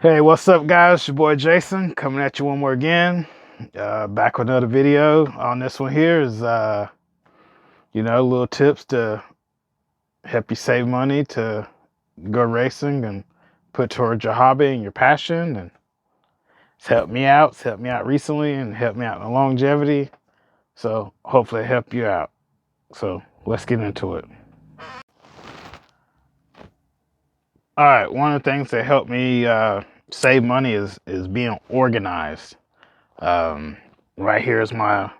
Hey, what's up, guys? It's your boy Jason coming at you one more again. Back with another video. On this one here is, little tips to help you save money to go racing and put towards your hobby and your passion. And it's helped me out. It's helped me out recently and helped me out in the longevity. So hopefully it helped you out. So let's get into it. All right, one of the things that helped me save money is being organized. Right here is my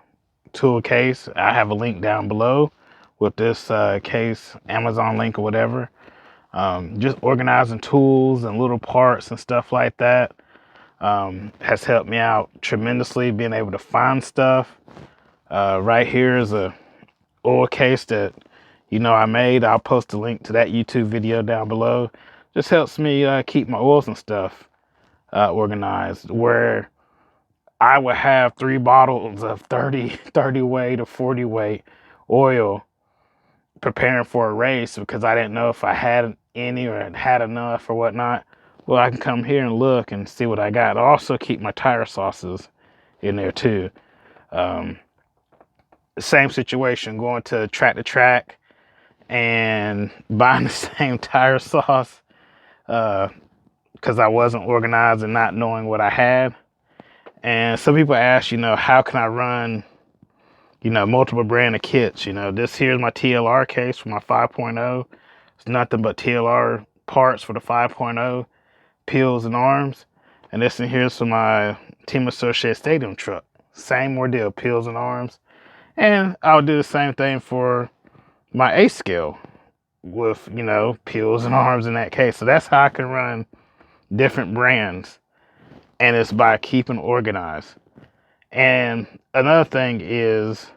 tool case. I have a link down below with this case, Amazon link or whatever. Just organizing tools and little parts and stuff like that has helped me out tremendously, being able to find stuff. Right here is a oil case that I made. I'll post a link to that YouTube video down below. Just helps me keep my oils and stuff organized, where I would have 3 bottles of 30 weight or 40 weight oil preparing for a race because I didn't know if I had any or had enough or whatnot. Well, I can come here and look and see what I got. I also keep my tire sauces in there too. Same situation, going to track and buying the same tire sauce because I wasn't organized and not knowing what I had. And some people ask, how can I run, multiple brand of kits? This here's my TLR case for my 5.0. It's nothing but TLR parts for the 5.0, peels and arms. And this in here's for my Team Associated Stadium truck. Same ordeal, peels and arms. And I'll do the same thing for my A scale with, peels and arms in that case. So that's how I can run different brands. And it's by keeping organized. And another thing is,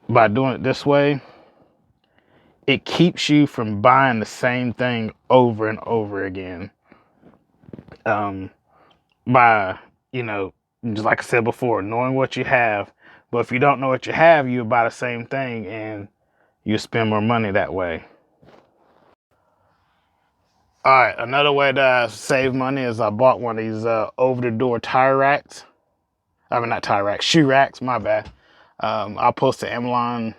by doing it this way, it keeps you from buying the same thing over and over again. By, just like I said before, knowing what you have. But if you don't know what you have, you buy the same thing and you spend more money that way. All right, another way to save money is I bought one of these over-the-door tire racks. I mean, not tire racks, shoe racks, my bad. I'll post the Amazon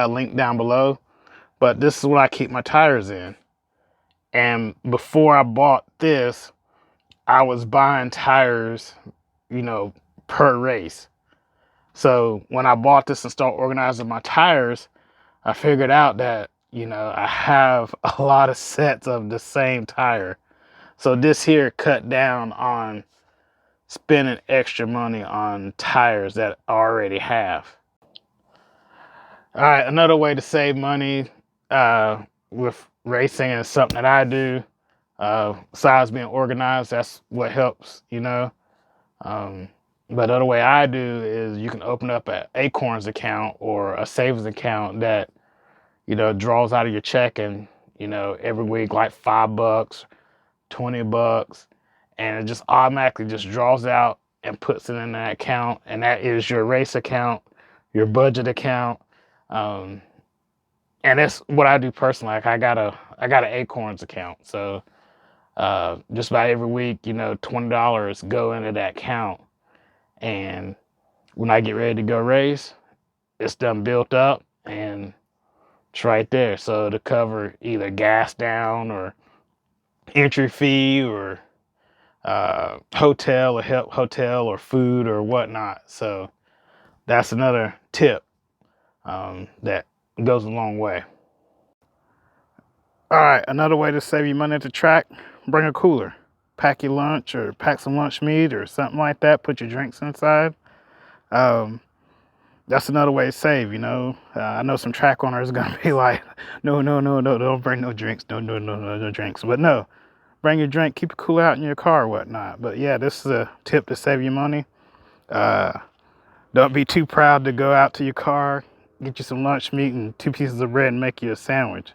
link down below. But this is what I keep my tires in. And before I bought this, I was buying tires, per race. So when I bought this and started organizing my tires, I figured out that, I have a lot of sets of the same tire. So this here cut down on spending extra money on tires that I already have. All right, another way to save money with racing is something that I do. Besides being organized, that's what helps, But the other way I do is you can open up an Acorns account or a savings account that, draws out of your checking, every week, like $5, $20, and it just automatically just draws out and puts it in that account. And that is your race account, your budget account. And that's what I do personally. Like I got an Acorns account. So just about every week, $20 go into that account. And when I get ready to go race, it's done built up and it's right there. So to cover either gas down or entry fee or hotel or food or whatnot. So that's another tip that goes a long way. All right, another way to save you money at the track, bring a cooler. Pack your lunch or pack some lunch meat or something like that. Put your drinks inside. That's another way to save, I know some track owners are going to be like, no, don't bring no drinks. No drinks. But no, bring your drink, keep it cool out in your car or whatnot. But yeah, this is a tip to save you money. Don't be too proud to go out to your car, get you some lunch meat and 2 pieces of bread and make you a sandwich.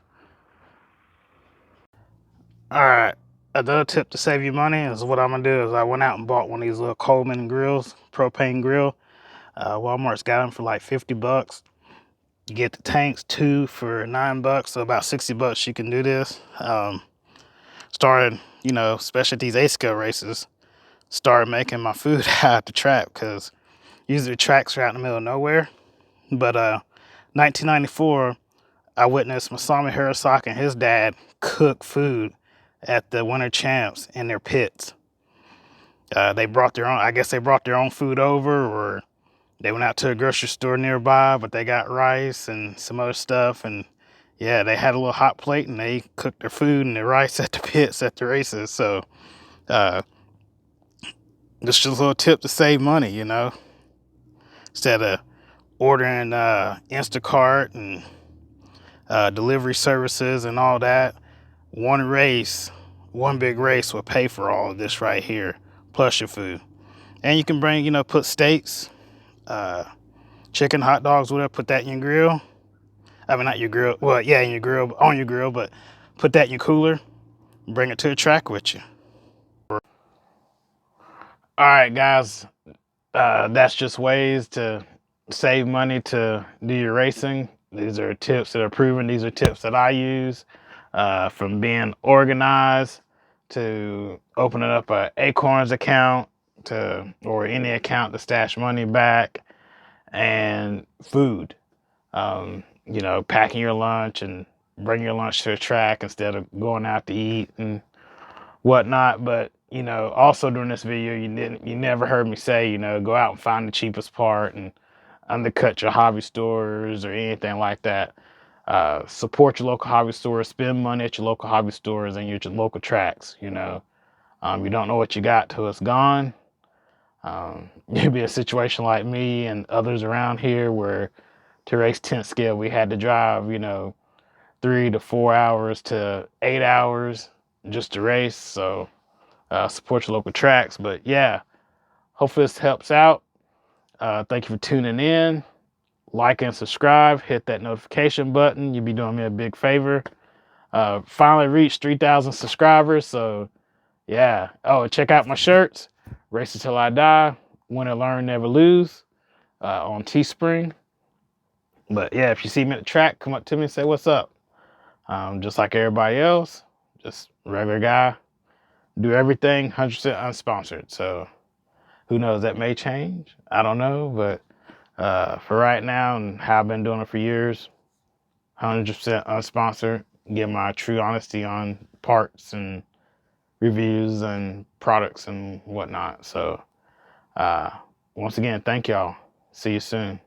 All right, another tip to save you money is what I'm gonna do is I went out and bought one of these little Coleman grills, propane grill. Walmart's got them for like $50. You get the tanks 2 for $9, so about $60 you can do this. started, you know, especially at these A-scale races, started making my food out the track, because usually the tracks are out in the middle of nowhere. But 1994, I witnessed Masami Hirosaki and his dad cook food at the Winter Champs in their pits. They brought their own, I guess they brought their own food over, or they went out to a grocery store nearby, but they got rice and some other stuff. And yeah, they had a little hot plate and they cooked their food and their rice at the pits at the races. So just a little tip to save money, you know, instead of ordering Instacart and delivery services and all that. One big race will pay for all of this right here, plus your food. And you can bring, you know, put steaks, chicken, hot dogs, whatever, put that in your grill. I mean, not your grill, well, yeah, in your grill, on your grill, but put that in your cooler and bring it to the track with you. All right, guys, that's just ways to save money to do your racing. These are tips that are proven. These are tips that I use, from being organized to opening up a Acorns account or any account to stash money back, and food. You know, packing your lunch and bringing your lunch to the track instead of going out to eat and whatnot. But you know, also during this video, you never heard me say, you know, go out and find the cheapest part and undercut your hobby stores or anything like that. Support your local hobby stores, spend money at your local hobby stores and your local tracks. You know, you don't know what you got till it's gone. You'd be a situation like me and others around here where to race 10th scale, we had to drive, you know, 3 to 4 hours to 8 hours just to race. So support your local tracks. But yeah, hopefully this helps out. Thank you for tuning in. Like and subscribe. Hit that notification button. You'd be doing me a big favor. Finally reached 3,000 subscribers. So yeah. Oh, check out my shirts. Race Until I Die. Win or Learn, Never Lose. On Teespring. But yeah, if you see me at the track, come up to me and say what's up. Just like everybody else, just regular guy. Do everything 100% unsponsored. So who knows, that may change. I don't know. But for right now and how I've been doing it for years, 100% unsponsored. Give my true honesty on parts and reviews and products and whatnot. So once again, thank y'all. See you soon.